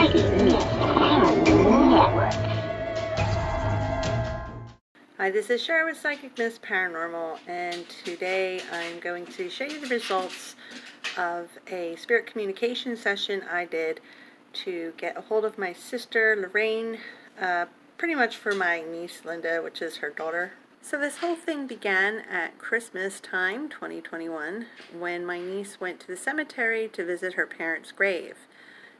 Hi, this is Shar with Psychic Miss Paranormal, and today I'm going to show you the results of a spirit communication session I did to get a hold of my sister Lorraine, pretty much for my niece Linda, which is her daughter. So this whole thing began at Christmas time, 2021, when my niece went to the cemetery to visit her parents' grave.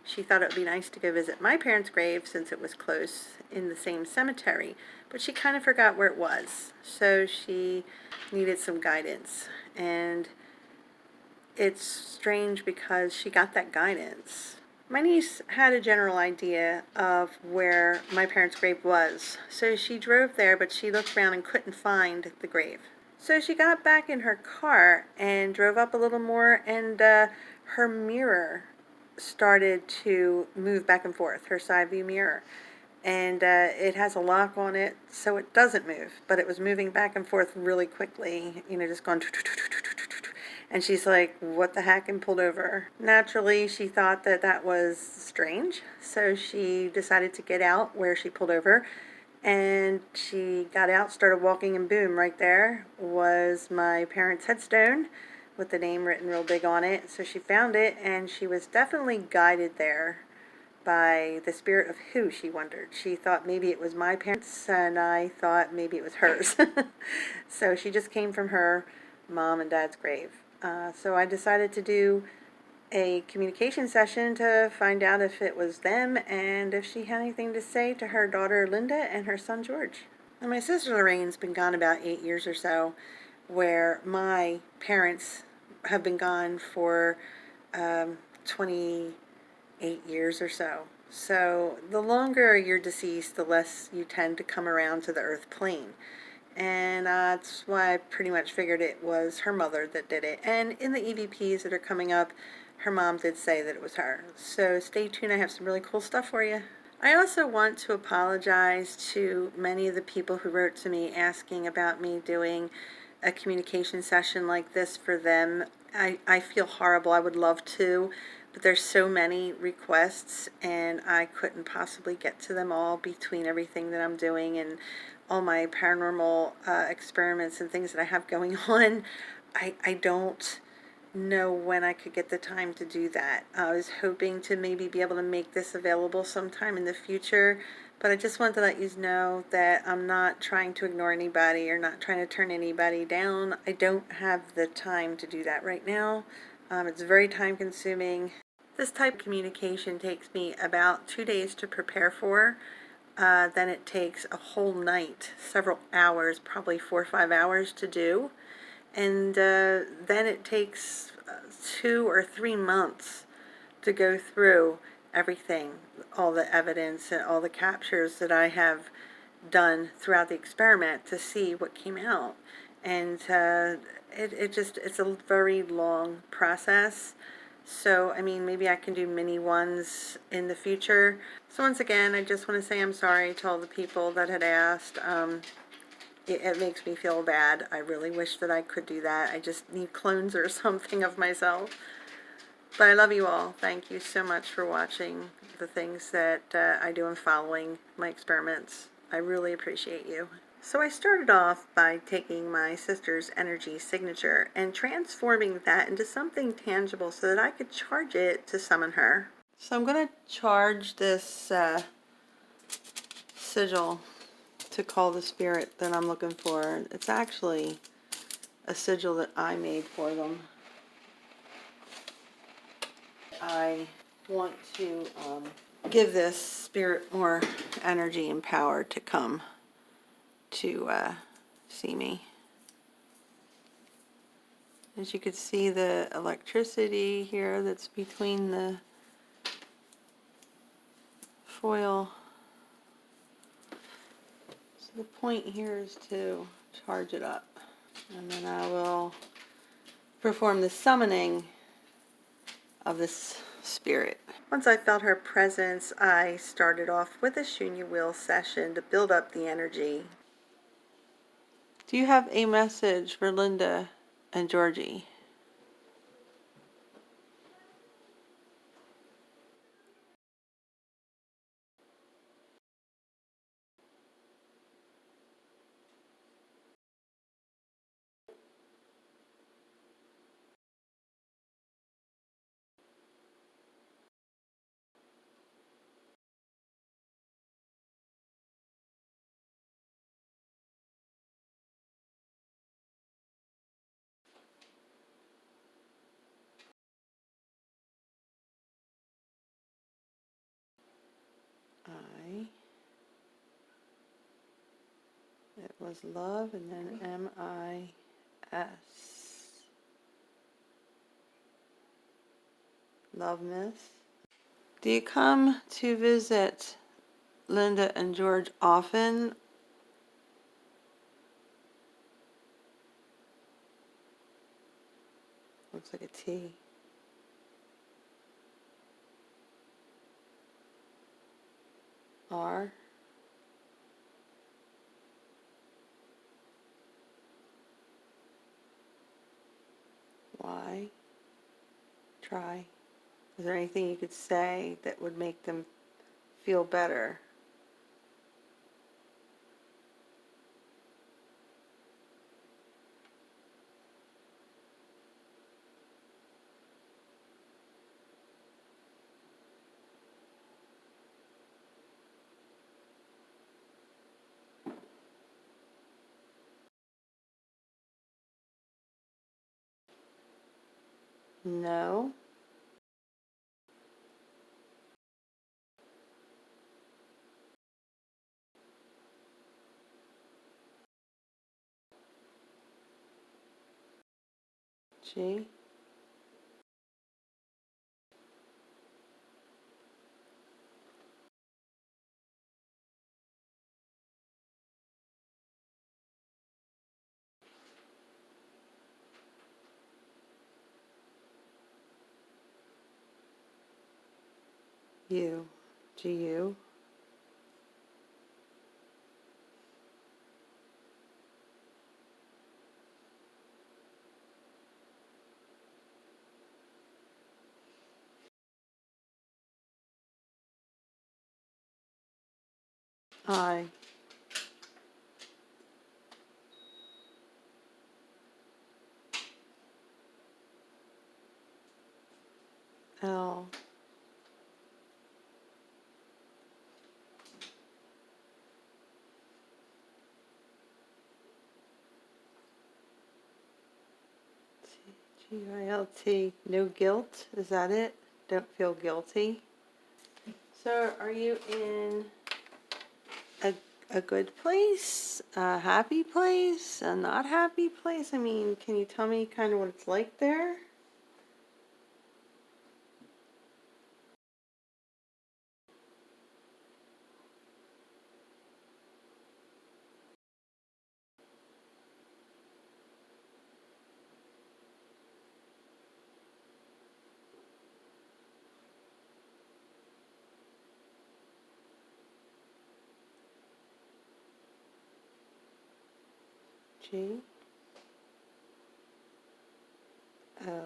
She thought it would be nice to go visit my parents' grave since it was close in the same cemetery, but she kind of forgot where it was, so she needed some guidance. And it's strange because she got that guidance. My niece had a general idea of where my parents' grave was, so she drove there, but she looked around and couldn't find the grave. So she got back in her car and drove up a little more, and her mirror started to move back and forth, her side view mirror. And it has a lock on it, so it doesn't move, but it was moving back and forth really quickly, just going. And she's like, what the heck, and pulled over. Naturally, she thought that that was strange, so she decided to get out where she pulled over, and she got out, started walking, and boom, right there was my parents' headstone with the name written real big on it. So she found it, and she was definitely guided there by the spirit of who, she wondered. She thought maybe it was my parents, and I thought maybe it was hers. So she just came from her mom and dad's grave. So I decided to do a communication session to find out if it was them and if she had anything to say to her daughter Linda and her son George. And my sister Lorraine's been gone about 8 years or so, where my parents have been gone for 28 years or so. So the longer you're deceased, the less you tend to come around to the earth plane. And that's why I pretty much figured it was her mother that did it. And in the EVPs that are coming up, her mom did say that it was her. So stay tuned, I have some really cool stuff for you. I also want to apologize to many of the people who wrote to me asking about me doing a communication session like this for them. I feel horrible. I would love to, but there's so many requests, and I couldn't possibly get to them all between everything that I'm doing and all my paranormal experiments and things that I have going on. I don't know when I could get the time to do that. I was hoping to maybe be able to make this available sometime in the future, but I just wanted to let you know that I'm not trying to ignore anybody or not trying to turn anybody down. I don't have the time to do that right now. It's very time consuming. This type of communication takes me about 2 days to prepare for. Then it takes a whole night, several hours, probably 4 or 5 hours to do. And then it takes 2 or 3 months to go through everything, all the evidence and all the captures that I have done throughout the experiment to see what came out. And it's a very long process. So, I mean, maybe I can do mini ones in the future. So once again, I just want to say I'm sorry to all the people that had asked. It makes me feel bad. I really wish that I could do that. I just need clones or something of myself. But I love you all. Thank you so much for watching the things that I do and following my experiments. I really appreciate you. So I started off by taking my sister's energy signature and transforming that into something tangible so that I could charge it to summon her. So I'm going to charge this sigil to call the spirit that I'm looking for. It's actually a sigil that I made for them. I want to give this spirit more energy and power to come to see me. As you can see, the electricity here that's between the foil. So the point here is to charge it up. And then I will perform the summoning of this spirit. Once I felt her presence, I started off with a Shunya Wheel session to build up the energy. Do you have a message for Linda and Georgie? was love and then M-I-S. Love Miss. Do you come to visit Linda and George often? Looks like a T. R. Y. Try. Is there anything you could say that would make them feel better? No. G. U. G-U. I. L. G-I-L-T. No guilt? Is that it? Don't feel guilty? So are you in a, a good place? A happy place? A not happy place? I mean, can you tell me kind of what it's like there? G. O.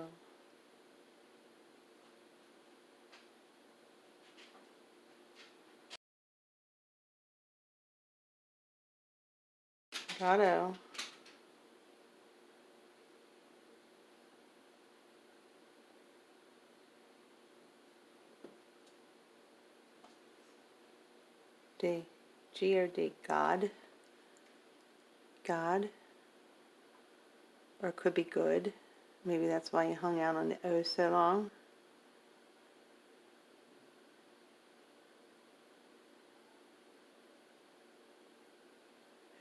Got O. D. G or D? God? God? Or it could be good. Maybe that's why you hung out on the O so long.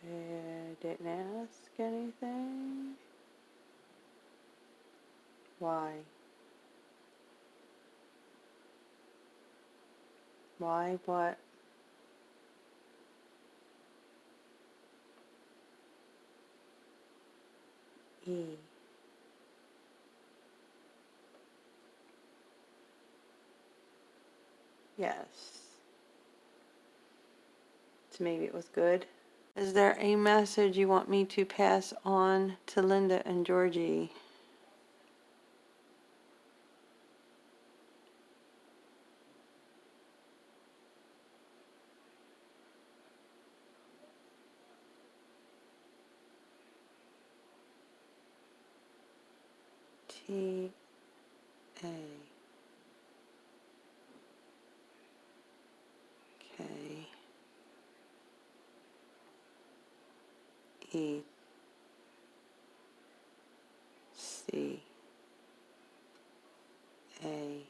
I didn't ask anything. Why? Why what? E. Yes. So maybe it was good. Is there a message you want me to pass on to Linda and Georgie? T. A. K. E. C. A.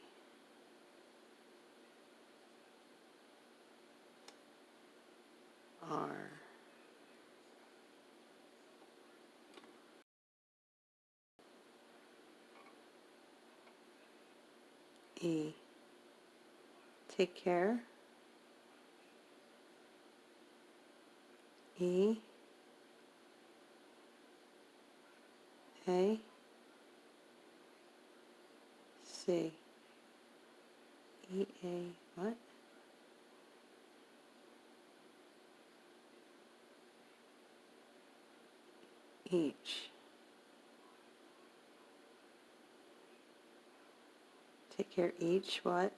R. E. Take care. E. A. C. E. A. What? Each. Take care each what?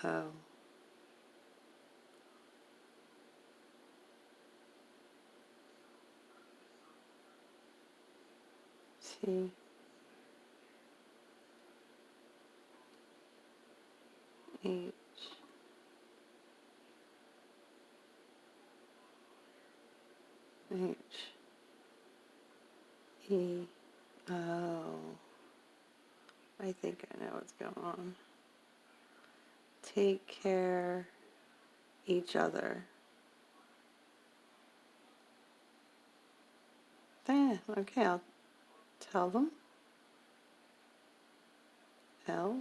O. T. H. H. E. O. I think I know what's going on. Take care each other. Okay, I'll tell them. L.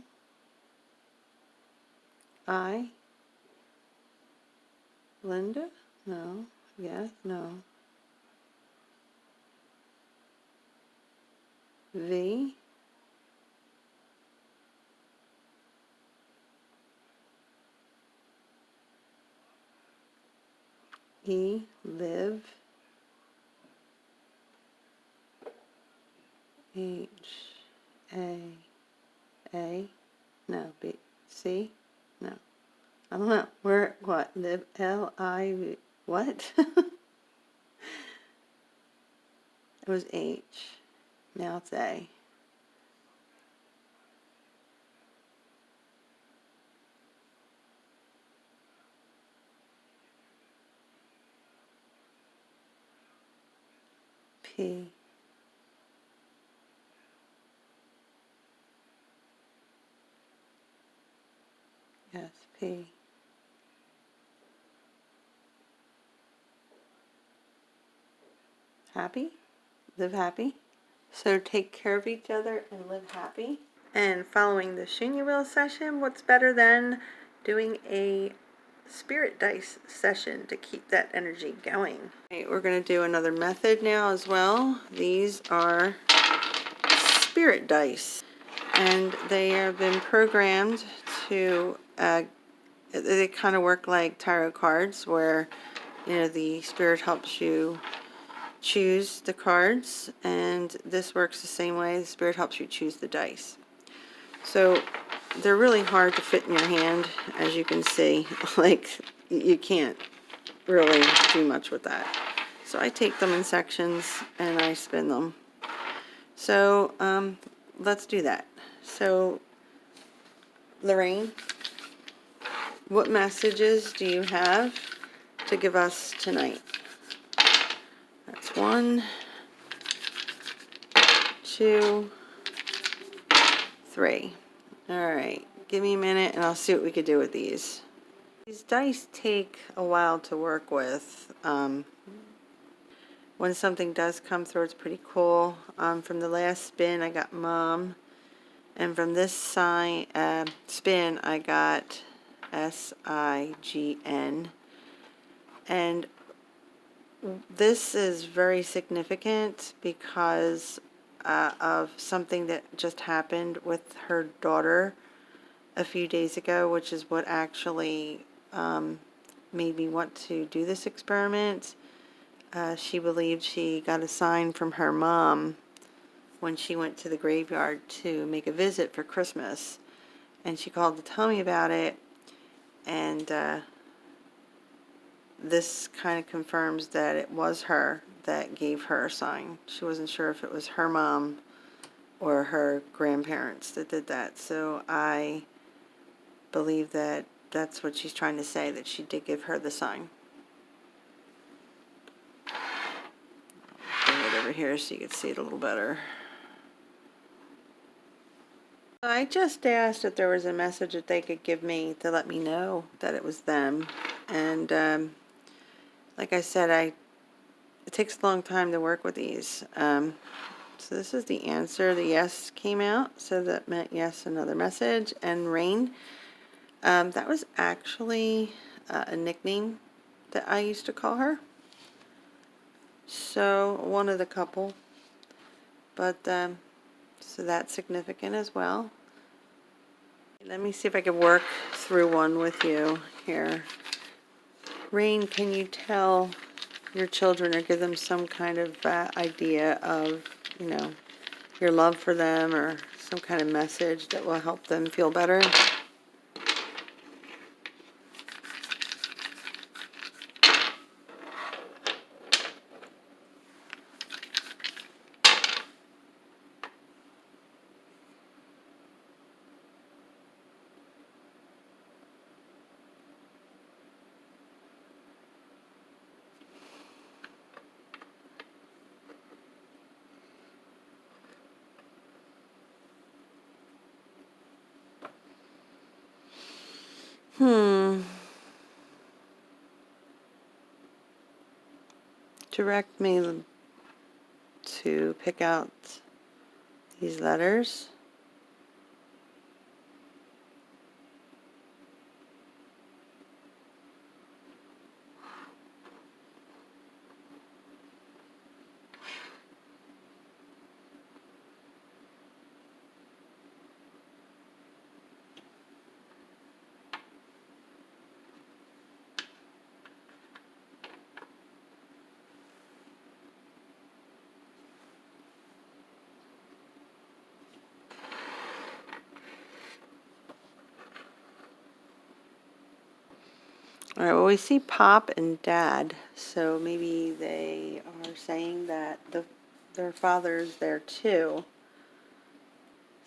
I. Linda? No. Yes, no. V. E. Live. H. A. A. No. B. C. No. I don't know. Where, what? Live. L. I. V. What? It was H. Now it's A. P. Yes, P. Happy? Live happy? So take care of each other and live happy. And following the Shunya Wheel session, what's better than doing a spirit dice session to keep that energy going? Okay, we're going to do another method now as well. These are spirit dice, and they have been programmed to, they kind of work like tarot cards where, you know, the spirit helps you choose the cards, and this works the same way. The spirit helps you choose the dice. So they're really hard to fit in your hand, as you can see. Like, you can't really do much with that. So I take them in sections and I spin them. So let's do that. So Lorraine, what messages do you have to give us tonight? That's 1, 2, 3. Alright, give me a minute and I'll see what we could do with these. These dice take a while to work with. When something does come through, it's pretty cool. From the last spin, I got Mom. And from this spin, I got SIGN. And this is very significant because of something that just happened with her daughter a few days ago, which is what actually made me want to do this experiment. She believed she got a sign from her mom when she went to the graveyard to make a visit for Christmas. And she called to tell me about it. And this kind of confirms that it was her that gave her a sign. She wasn't sure if it was her mom or her grandparents that did that. So I believe that that's what she's trying to say, that she did give her the sign. Bring it over here so you can see it a little better. I just asked if there was a message that they could give me to let me know that it was them. And like I said, it takes a long time to work with these. So this is the answer. The yes came out, so that meant yes, another message. And rain, that was actually a nickname that I used to call her. So one of the couple. But so that's significant as well. Let me see if I can work through one with you here. Rain, can you tell your children or give them some kind of idea of, your love for them or some kind of message that will help them feel better? Direct me to pick out these letters. All right, well, we see Pop and Dad, so maybe they are saying that their father's there too.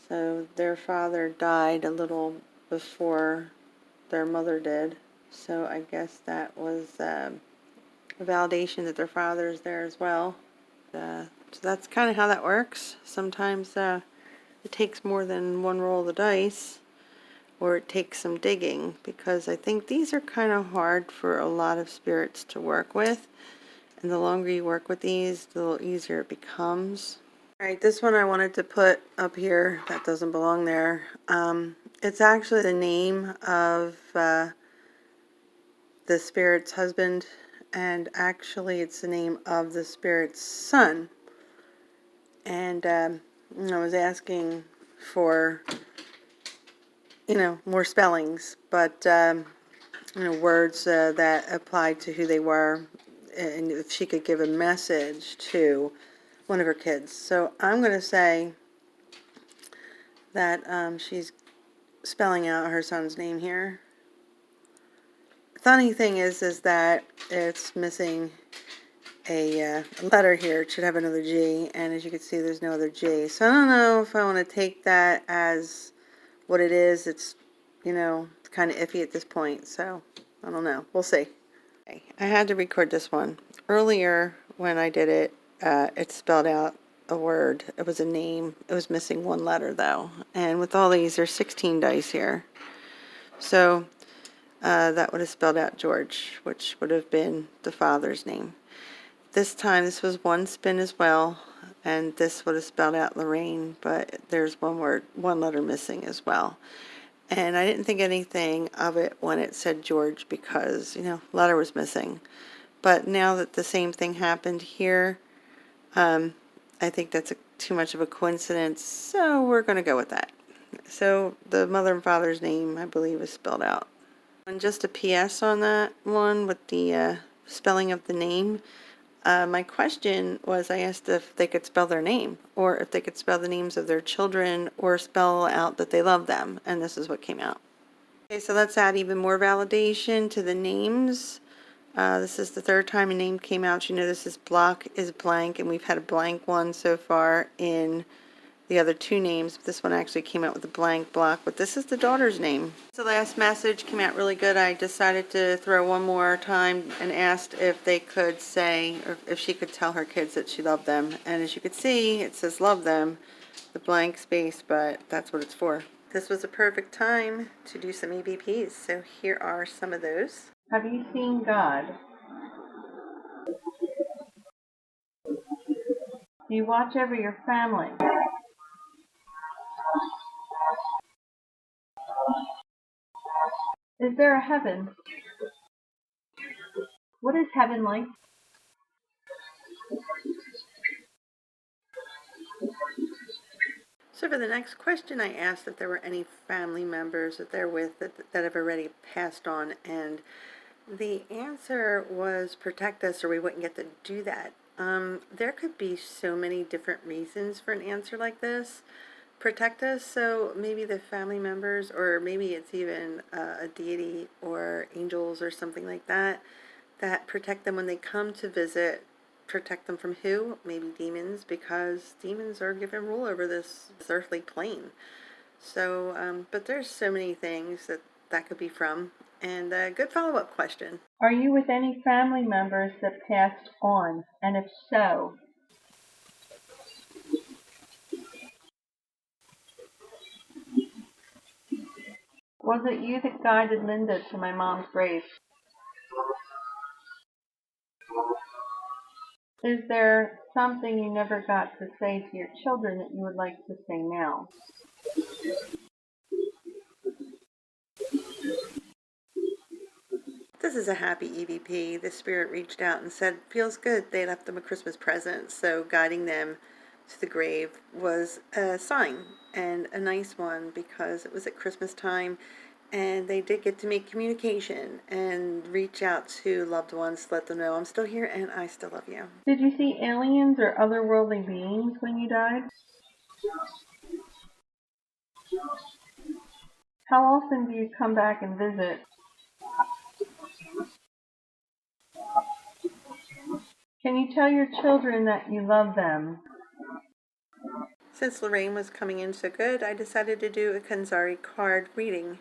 So their father died a little before their mother did. So I guess that was a validation that their father is there as well. So that's kind of how that works. Sometimes it takes more than one roll of the dice, or it takes some digging, because I think these are kind of hard for a lot of spirits to work with. And the longer you work with these, the little easier it becomes. All right, this one I wanted to put up here that doesn't belong there. It's actually the name of the spirit's husband, and actually it's the name of the spirit's son. And I was asking for, more spellings, but, words that applied to who they were, and if she could give a message to one of her kids. So I'm going to say that she's spelling out her son's name here. Funny thing is that it's missing a letter here. It should have another G, and as you can see, there's no other G. So I don't know if I want to take that as what it is. It's, kind of iffy at this point, so I don't know. We'll see. Okay. I had to record this one. Earlier, when I did it, it spelled out a word. It was a name. It was missing one letter, though. And with all these, there's 16 dice here. So that would have spelled out George, which would have been the father's name. This time, this was one spin as well, and this would have spelled out Lorraine, but there's one letter missing as well. And I didn't think anything of it when it said George because, letter was missing. But now that the same thing happened here, I think that's too much of a coincidence, so we're going to go with that. So the mother and father's name, I believe, is spelled out. And just a PS on that one with the spelling of the name. My question was, I asked if they could spell their name, or if they could spell the names of their children, or spell out that they love them, and this is what came out. Okay, so let's add even more validation to the names. This is the third time a name came out. You notice this block is blank, and we've had a blank one so far in the other two names. This one actually came out with a blank block, but this is the daughter's name. The last message came out really good. I decided to throw one more time and asked if they could say, or if she could tell her kids that she loved them. And as you could see, it says love them, the blank space, but that's what it's for. This was a perfect time to do some EVPs, so here are some of those. Have you seen God? Do you watch over your family? Is there a heaven? What is heaven like? So for the next question, I asked if there were any family members that they're with that have already passed on, and the answer was protect us or we wouldn't get to do that. There could be so many different reasons for an answer like this. Protect us, so maybe the family members, or maybe it's even a deity or angels or something like that, that protect them when they come to visit. Protect them from who? Maybe demons, because demons are given rule over this earthly plane. So, but there's so many things that could be from. And a good follow-up question. Are you with any family members that passed on? And if so, was it you that guided Linda to my mom's grave? Is there something you never got to say to your children that you would like to say now? This is a happy EVP. The spirit reached out and said, feels good. They left them a Christmas present. So guiding them to the grave was a sign, and a nice one, because it was at Christmas time and they did get to make communication and reach out to loved ones to let them know I'm still here and I still love you. Did you see aliens or otherworldly beings when you died? How often do you come back and visit? Can you tell your children that you love them? Since Lorraine was coming in so good, I decided to do a Kanzari card reading.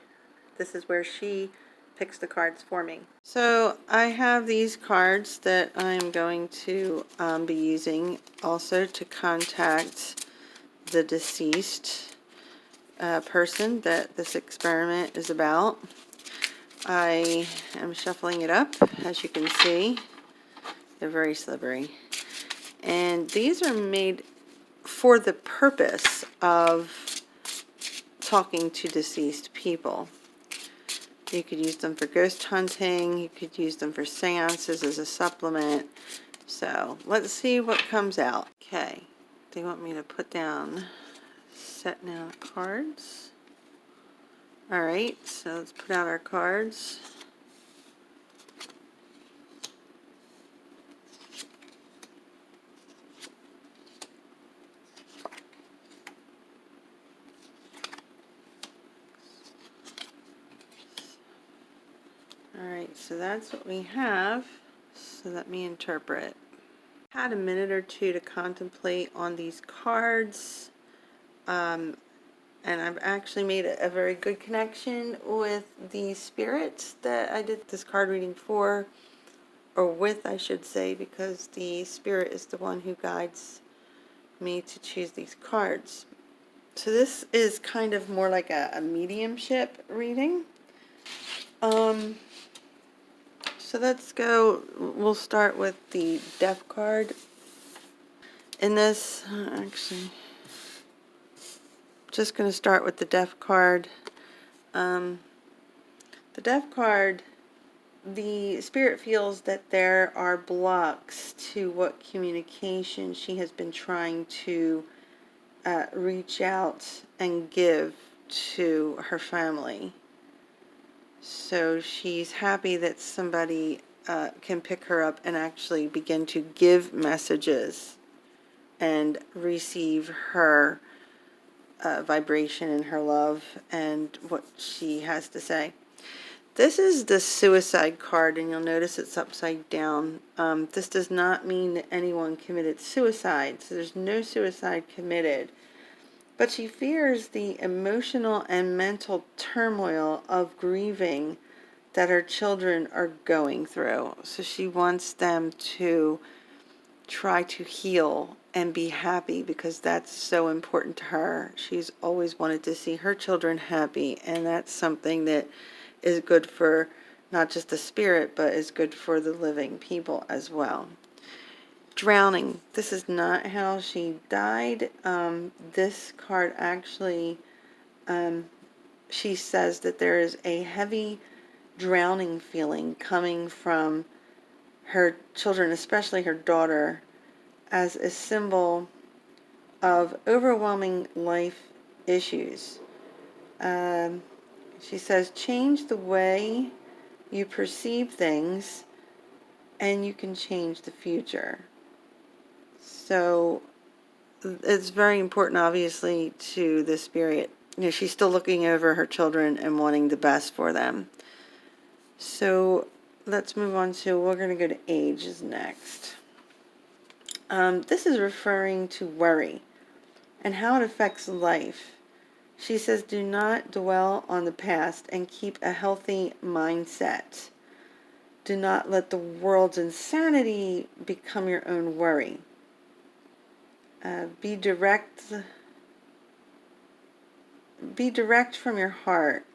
This is where she picks the cards for me. So I have these cards that I'm going to be using also to contact the deceased person that this experiment is about. I am shuffling it up, as you can see. They're very slippery. And these are made for the purpose of talking to deceased people. You could use them for ghost hunting. You could use them for seances as a supplement. So let's see what comes out. Okay, they want me to put down set now cards. All right, so let's put out our cards. Alright, so that's what we have. So let me interpret. Had a minute or two to contemplate on these cards. And I've actually made a very good connection with the spirits that I did this card reading for. Or with, I should say, because the spirit is the one who guides me to choose these cards. So this is kind of more like a mediumship reading. So let's go, we'll start with the death card. In this, actually, just going to start with the death card. The death card, the spirit feels that there are blocks to what communication she has been trying to reach out and give to her family. So she's happy that somebody can pick her up and actually begin to give messages and receive her vibration and her love and what she has to say. This is the suicide card, and you'll notice it's upside down. This does not mean that anyone committed suicide, so there's no suicide committed. But she fears the emotional and mental turmoil of grieving that her children are going through. So she wants them to try to heal and be happy, because that's so important to her. She's always wanted to see her children happy, and that's something that is good for not just the spirit, but is good for the living people as well. Drowning. This is not how she died. This card actually, she says that there is a heavy drowning feeling coming from her children, especially her daughter, as a symbol of overwhelming life issues. She says, change the way you perceive things and you can change the future. So it's very important, obviously, to the spirit. She's still looking over her children and wanting the best for them. So let's move on to, we're going to go to ages next. This is referring to worry and how it affects life. She says, do not dwell on the past and keep a healthy mindset. Do not let the world's insanity become your own worry. Be direct from your heart.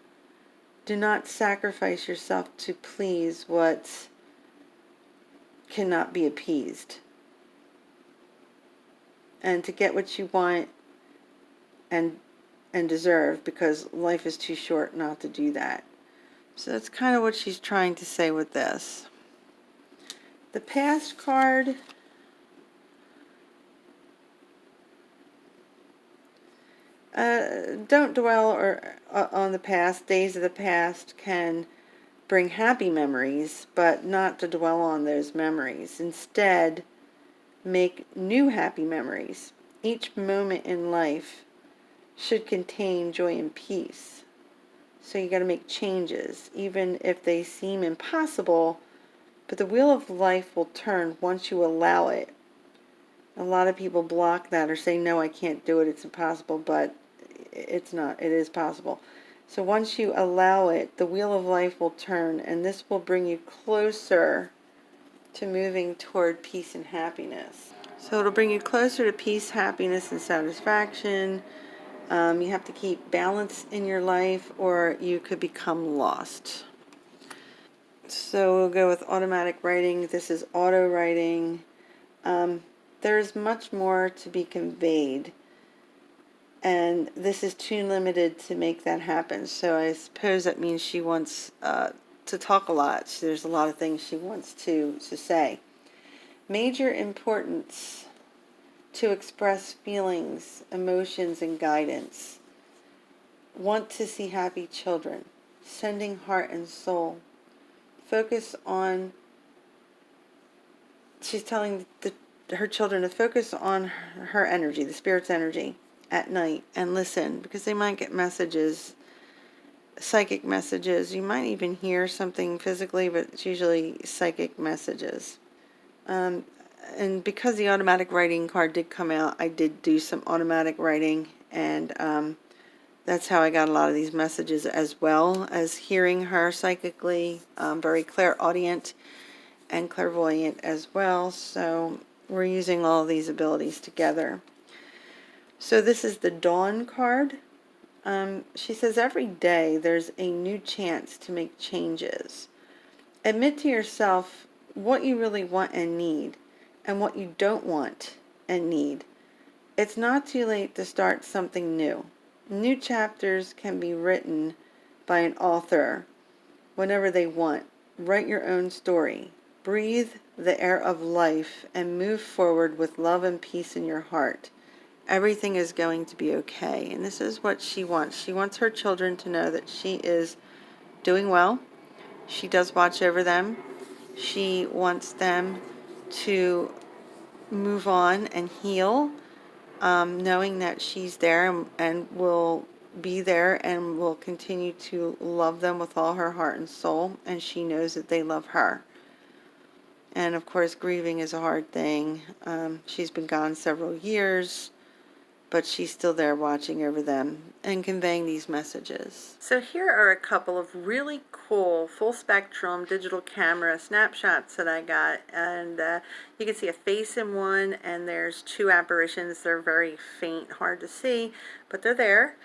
Do not sacrifice yourself to please what cannot be appeased. And to get what you want and deserve, because life is too short not to do that. So that's kind of what she's trying to say with this. The past card, don't dwell on the past. Days of the past can bring happy memories, but not to dwell on those memories. Instead, make new happy memories. Each moment in life should contain joy and peace. So you got to make changes, even if they seem impossible, but the wheel of life will turn once you allow it. A lot of people block that or say, no, I can't do it, it's impossible, but it's not. It is possible. So once you allow it, the wheel of life will turn, and this will bring you closer to moving toward peace and happiness. So it'll bring you closer to peace, happiness, and satisfaction. You have to keep balance in your life, or you could become lost. So we'll go with automatic writing. This is auto writing. There's much more to be conveyed, and this is too limited to make that happen. So I suppose that means she wants to talk a lot. There's a lot of things she wants to say. Major importance to express feelings, emotions, and guidance. Want to see happy children. Sending heart and soul. Focus on, she's telling her children to focus on her energy, the spirit's energy, at night, and listen, because they might get messages, psychic messages. You might even hear something physically, but it's usually psychic messages. And because the automatic writing card did come out, I did do some automatic writing, and that's how I got a lot of these messages, as well as hearing her psychically, very clairaudient and clairvoyant as well. So we're using all of these abilities together. So this is the Dawn card. She says every day there's a new chance to make changes. Admit to yourself what you really want and need, and what you don't want and need. It's not too late to start something new. New chapters can be written by an author whenever they want. Write your own story. Breathe the air of life and move forward with love and peace in your heart. Everything is going to be okay. And this is what she wants. She wants her children to know that she is doing well. She does watch over them. She wants them to move on and heal, knowing that she's there and will be there and will continue to love them with all her heart and soul, and she knows that they love her. And of course, grieving is a hard thing. She's been gone several years, but she's still there watching over them and conveying these messages. So here are a couple of really cool full spectrum digital camera snapshots that I got, and you can see a face in one, and there's two apparitions. They're very faint, hard to see, but they're there.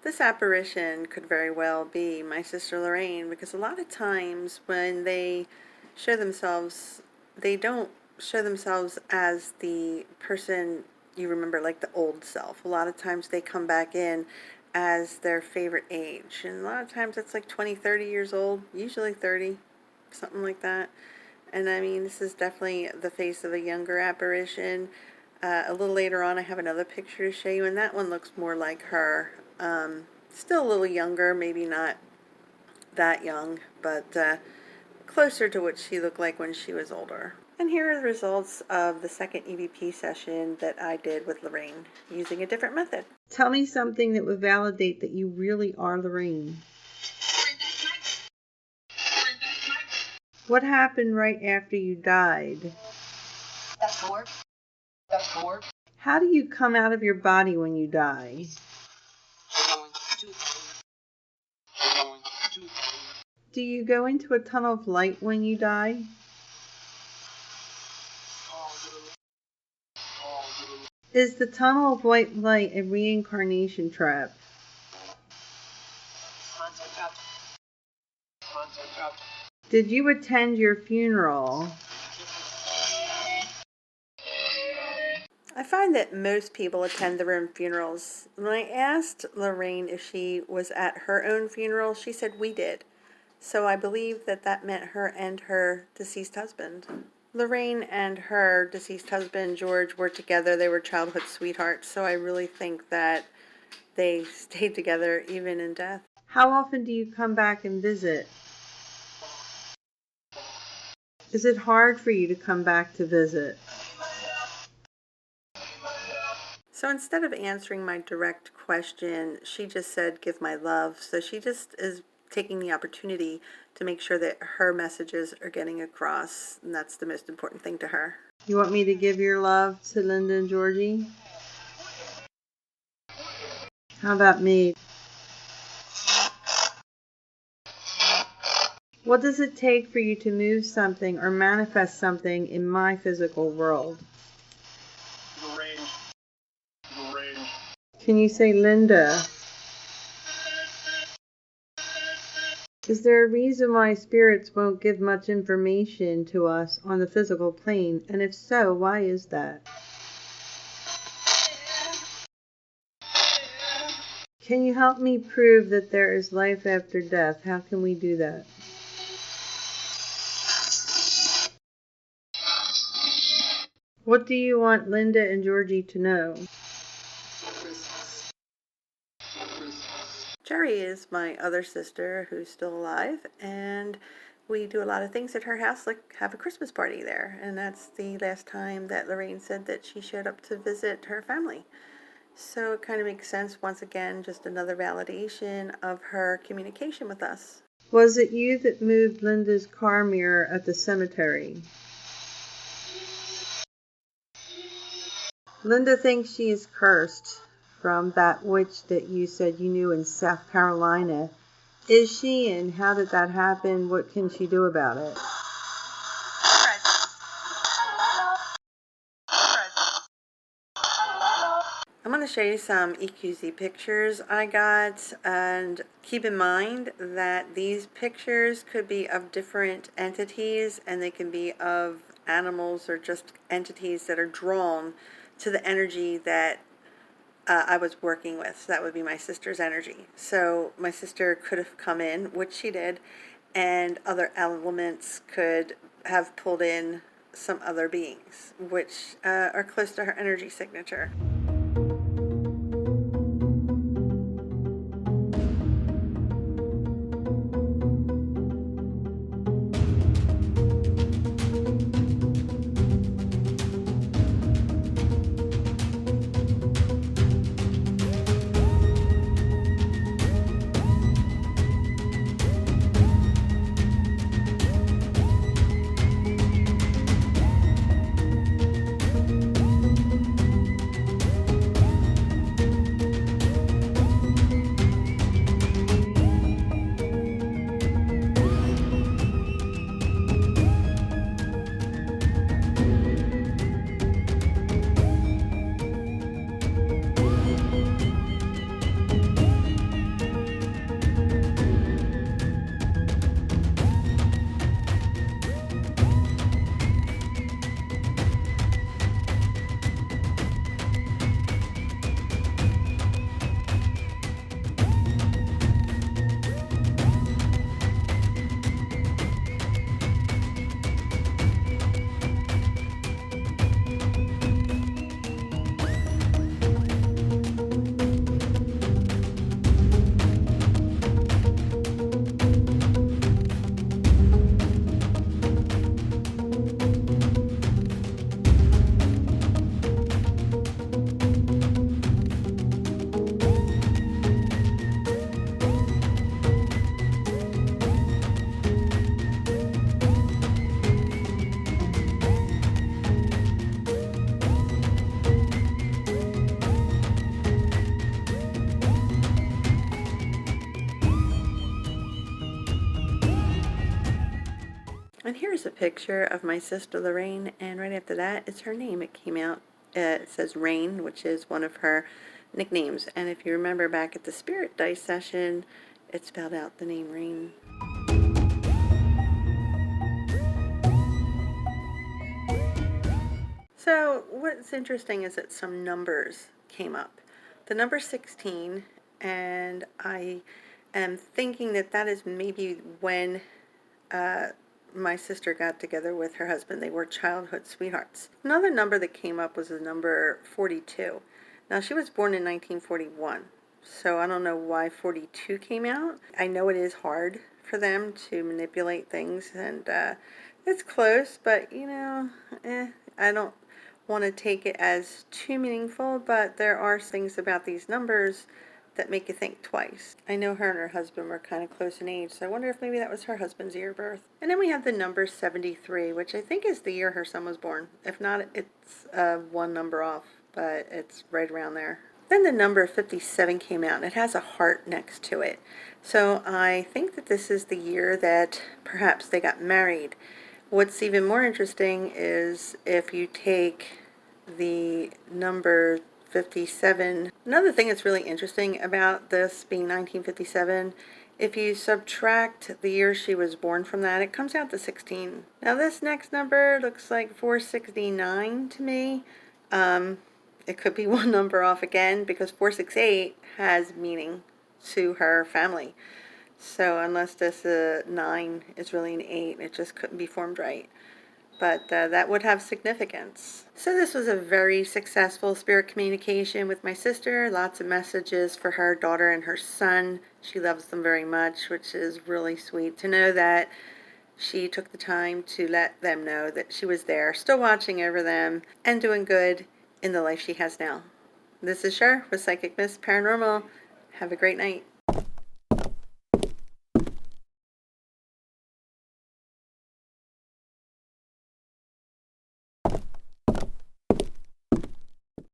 This apparition could very well be my sister Lorraine, because a lot of times when they show themselves, they don't show themselves as the person you remember, like the old self. A lot of times they come back in as their favorite age, and a lot of times it's like 20, 30 years old, usually 30, something like that. And I mean, this is definitely the face of a younger apparition. A little later on, I have another picture to show you, and that one looks more like her. Still a little younger, maybe not that young, but closer to what she looked like when she was older. And here are the results of the second EVP session that I did with Lorraine using a different method. Tell me something that would validate that you really are Lorraine. What happened right after you died? F4. F4. How do you come out of your body when you die? Do you go into a tunnel of light when you die? Is the tunnel of white light a reincarnation trap? Did you attend your funeral? I find that most people attend their own funerals. When I asked Lorraine if she was at her own funeral, she said we did. So I believe that that meant her and her deceased husband. Lorraine and her deceased husband, George, were together. They were childhood sweethearts, so I really think that they stayed together even in death. How often do you come back and visit? Is it hard for you to come back to visit? So instead of answering my direct question, she just said, give my love. So she just is taking the opportunity to make sure that her messages are getting across, and that's the most important thing to her. You want me to give your love to Linda and Georgie? How about me? What does it take for you to move something or manifest something in my physical world? Can you say Linda? Is there a reason why spirits won't give much information to us on the physical plane? And if so, why is that? Can you help me prove that there is life after death? How can we do that? What do you want Linda and Georgie to know? Jerry is my other sister who's still alive, and we do a lot of things at her house, like have a Christmas party there. And that's the last time that Lorraine said that she showed up to visit her family. So it kind of makes sense, once again, just another validation of her communication with us. Was it you that moved Linda's car mirror at the cemetery? Linda thinks she is cursed from that witch that you said you knew in South Carolina. Is she, and how did that happen? What can she do about it? I'm going to show you some EQZ pictures I got, and keep in mind that these pictures could be of different entities, and they can be of animals or just entities that are drawn to the energy that I was working with. So that would be my sister's energy. So my sister could have come in, which she did, and other elements could have pulled in some other beings, which are close to her energy signature. And here's a picture of my sister Lorraine, and right after that is her name. It came out, it says Rain, which is one of her nicknames. And if you remember back at the Spirit Dice session, it spelled out the name Rain. So what's interesting is that some numbers came up. The number 16, and I am thinking that that is maybe when my sister got together with her husband. They were childhood sweethearts. Another number that came up was the number 42. Now, she was born in 1941, so I don't know why 42 came out. I know it is hard for them to manipulate things, and it's close, but I don't want to take it as too meaningful, but there are things about these numbers that make you think twice. I know her and her husband were kind of close in age, so I wonder if maybe that was her husband's year of birth. And then we have the number 73, which I think is the year her son was born. If not, it's one number off, but it's right around there. Then the number 57 came out, and it has a heart next to it. So I think that this is the year that perhaps they got married. What's even more interesting is if you take the number 57. Another thing that's really interesting about this being 1957, if you subtract the year she was born from that, it comes out to 16. Now this next number looks like 469 to me. It could be one number off again because 468 has meaning to her family. So unless this 9 is really an 8, it just couldn't be formed right. But that would have significance. So this was a very successful spirit communication with my sister. Lots of messages for her daughter and her son. She loves them very much, which is really sweet to know that she took the time to let them know that she was there, still watching over them, and doing good in the life she has now. This is Cher with Psychic Miss Paranormal. Have a great night.